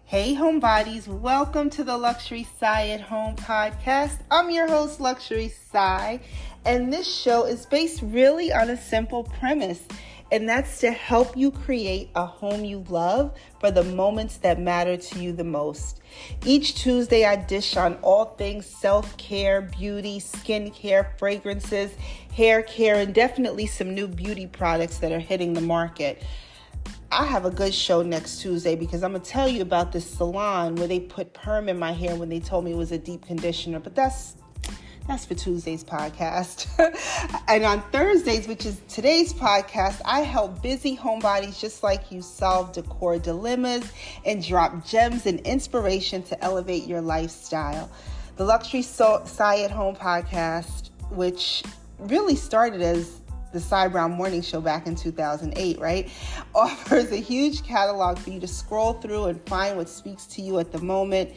Hey homebodies, welcome to the Luxury Sigh at Home podcast. I'm your host, Luxury Sigh, and this show is based really on a simple premise, and that's to help you create a home you love for the moments that matter to you the most. Each Tuesday, I dish on all things self-care, beauty, skincare, fragrances, hair care, and definitely some new beauty products that are hitting the market. I have a good show next Tuesday because I'm going to tell you about this salon where they put perm in my hair when they told me it was a deep conditioner, but that's for Tuesday's podcast. And on Thursdays, which is today's podcast, I help busy homebodies just like you solve decor dilemmas and drop gems and inspiration to elevate your lifestyle. The Luxury Sigh at Home podcast, which really started as the Cy Brown Morning Show back in 2008, right? Offers a huge catalog for you to scroll through and find what speaks to you at the moment.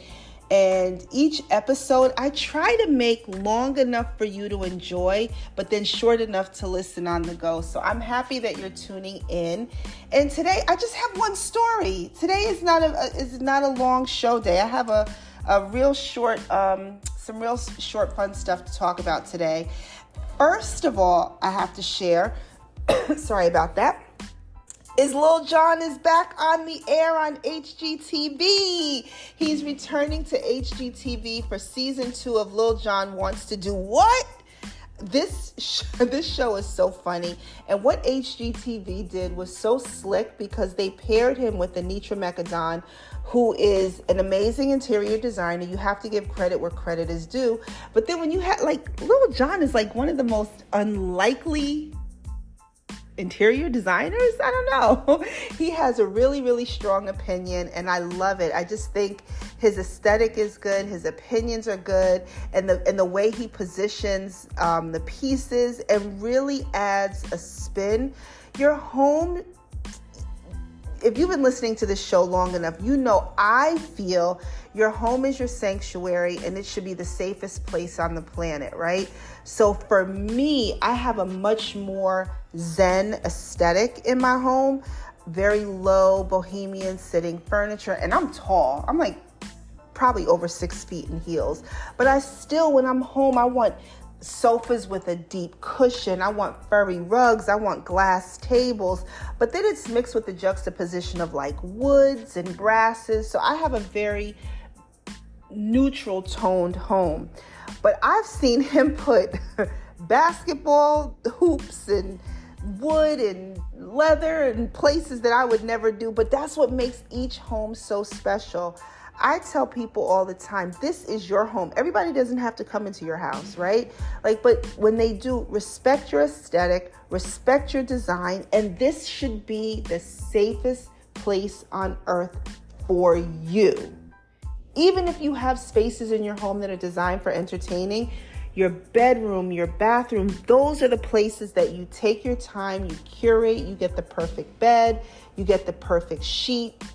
And each episode, I try to make long enough for you to enjoy, but then short enough to listen on the go. So I'm happy that you're tuning in. And today, I just have one story. Today is not a long show day. I have a real short, some real short fun stuff to talk about today. First of all, I have to share, sorry about that, is Lil Jon is back on the air on HGTV. He's returning to HGTV for season 2 of Lil Jon Wants to Do What? This show is so funny. And what HGTV did was so slick because they paired him with Anitra Mekadon, who is an amazing interior designer. You have to give credit where credit is due. But then when you have, Lil Jon is one of the most unlikely interior designers. I don't know. He has a really, really strong opinion, and I love it. I just think his aesthetic is good. His opinions are good. And the way he positions the pieces and really adds a spin. Your home, if you've been listening to this show long enough, you know I feel your home is your sanctuary and it should be the safest place on the planet, right? So for me, I have a much more zen aesthetic in my home. Very low bohemian sitting furniture. And I'm tall. I'm probably over 6 feet in heels. But I still, when I'm home, I want sofas with a deep cushion. I want furry rugs. I want glass tables. But then it's mixed with the juxtaposition of woods and brasses. So I have a very neutral toned home. But I've seen him put basketball hoops and wood and leather and places that I would never do. But that's what makes each home so special. I tell people all the time, this is your home. Everybody doesn't have to come into your house, right? But when they do, respect your aesthetic, respect your design, and this should be the safest place on earth for you. Even if you have spaces in your home that are designed for entertaining, your bedroom, your bathroom, those are the places that you take your time, you curate, you get the perfect bed, you get the perfect sheets.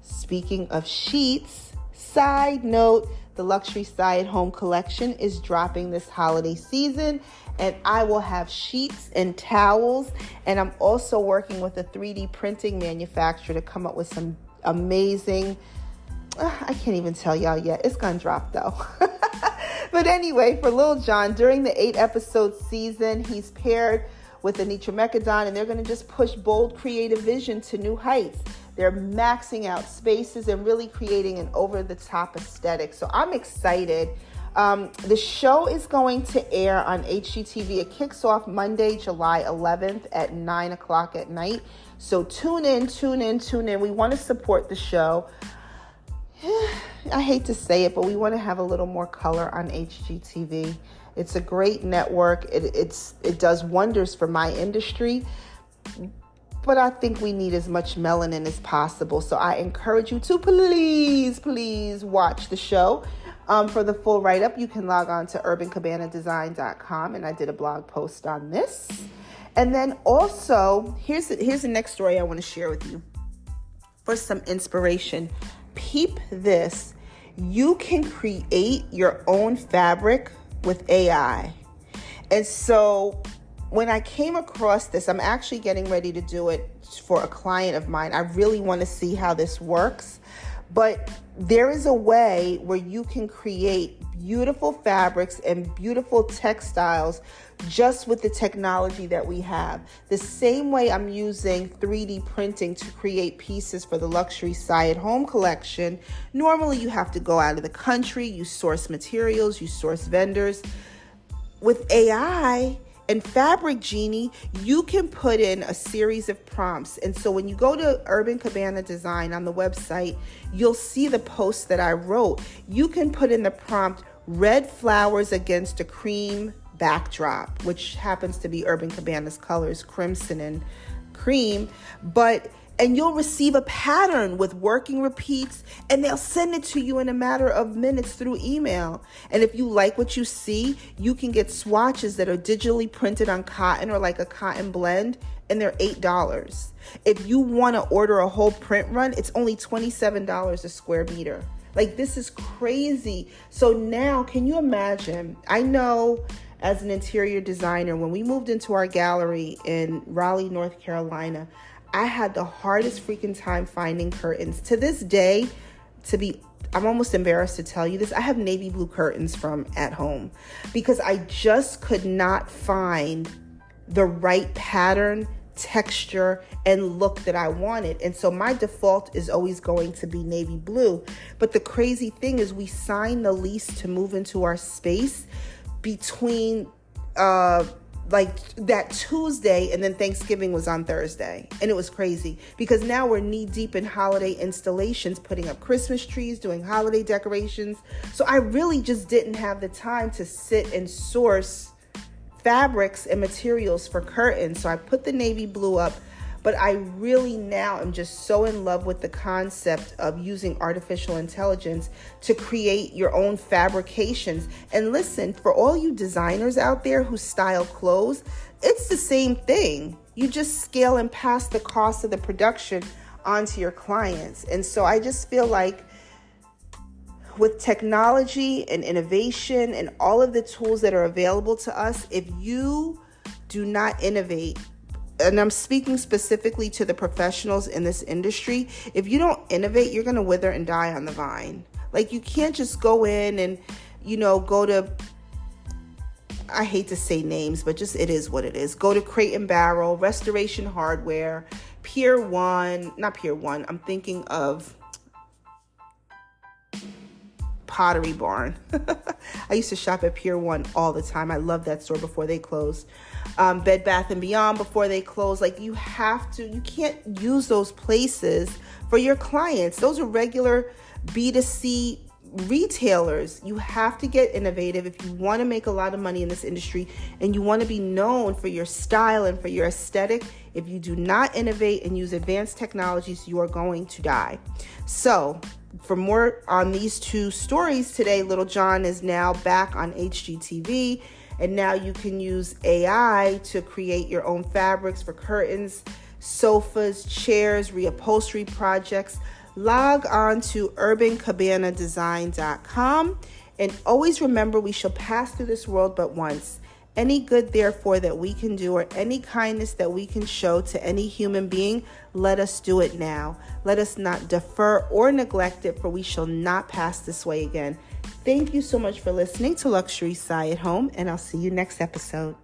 Speaking of sheets, side note, the Luxury Sigh at Home collection is dropping this holiday season, and I will have sheets and towels, and I'm also working with a 3D printing manufacturer to come up with some amazing, I can't even tell y'all yet. It's gonna drop though. But anyway, for Lil Jon, during the 8-episode season, he's paired with Anitra Mekadon, and they're going to just push bold creative vision to new heights. They're maxing out spaces and really creating an over-the-top aesthetic. So I'm excited. The show is going to air on HGTV. It kicks off Monday, July 11th at 9 o'clock at night. So tune in. We want to support the show. I hate to say it, but we want to have a little more color on HGTV. It's a great network. It does wonders for my industry, but I think we need as much melanin as possible. So I encourage you to please watch the show. For the full write-up, you can log on to urbancabanadesign.com, and I did a blog post on this. And then also, here's the next story I want to share with you for some inspiration. Peep this. You can create your own fabric with AI. And so when I came across this, I'm actually getting ready to do it for a client of mine. I really want to see how this works. But there is a way where you can create beautiful fabrics and beautiful textiles just with the technology that we have. The same way I'm using 3D printing to create pieces for the Luxury Sigh at Home collection. Normally you have to go out of the country, you source materials, you source vendors. With AI and Fabric Genie, you can put in a series of prompts. And so when you go to Urban Cabana Design on the website, you'll see the post that I wrote. You can put in the prompt, red flowers against a cream backdrop, which happens to be Urban Cabana's colors, crimson and cream. And you'll receive a pattern with working repeats, and they'll send it to you in a matter of minutes through email. And if you like what you see, you can get swatches that are digitally printed on cotton or like a cotton blend, and they're $8. If you want to order a whole print run, it's only $27 a square meter. Like, this is crazy. So now, can you imagine? I know as an interior designer, when we moved into our gallery in Raleigh, North Carolina, I had the hardest freaking time finding curtains. To this day, I'm almost embarrassed to tell you this, I have navy blue curtains from At Home because I just could not find the right pattern, texture, and look that I wanted. And so my default is always going to be navy blue. But the crazy thing is we signed the lease to move into our space between like that Tuesday, and then Thanksgiving was on Thursday. And it was crazy because now we're knee deep in holiday installations, putting up Christmas trees, doing holiday decorations. So I really just didn't have the time to sit and source fabrics and materials for curtains. So I put the navy blue up, but I really now am just so in love with the concept of using artificial intelligence to create your own fabrications. And listen, for all you designers out there who style clothes, it's the same thing. You just scale and pass the cost of the production onto your clients. And so I just feel like with technology and innovation and all of the tools that are available to us, if you do not innovate, and I'm speaking specifically to the professionals in this industry, if you don't innovate, you're going to wither and die on the vine. Like, you can't just go in and, go to, I hate to say names, but just it is what it is. Go to Crate and Barrel, Restoration Hardware, not Pier 1. I'm thinking of Pottery Barn. I used to shop at Pier 1 all the time. I love that store before they closed. Bed Bath & Beyond before they close. Like, you can't use those places for your clients. Those are regular B2C retailers. You have to get innovative if you want to make a lot of money in this industry and you want to be known for your style and for your aesthetic. If you do not innovate and use advanced technologies, you are going to die. So for more on these two stories today, Little John is now back on HGTV. And now you can use AI to create your own fabrics for curtains, sofas, chairs, reupholstery projects. Log on to urbancabanadesign.com. And always remember, we shall pass through this world but once. Any good, therefore, that we can do, or any kindness that we can show to any human being, let us do it now. Let us not defer or neglect it, for we shall not pass this way again. Thank you so much for listening to Luxury Sigh at Home, and I'll see you next episode.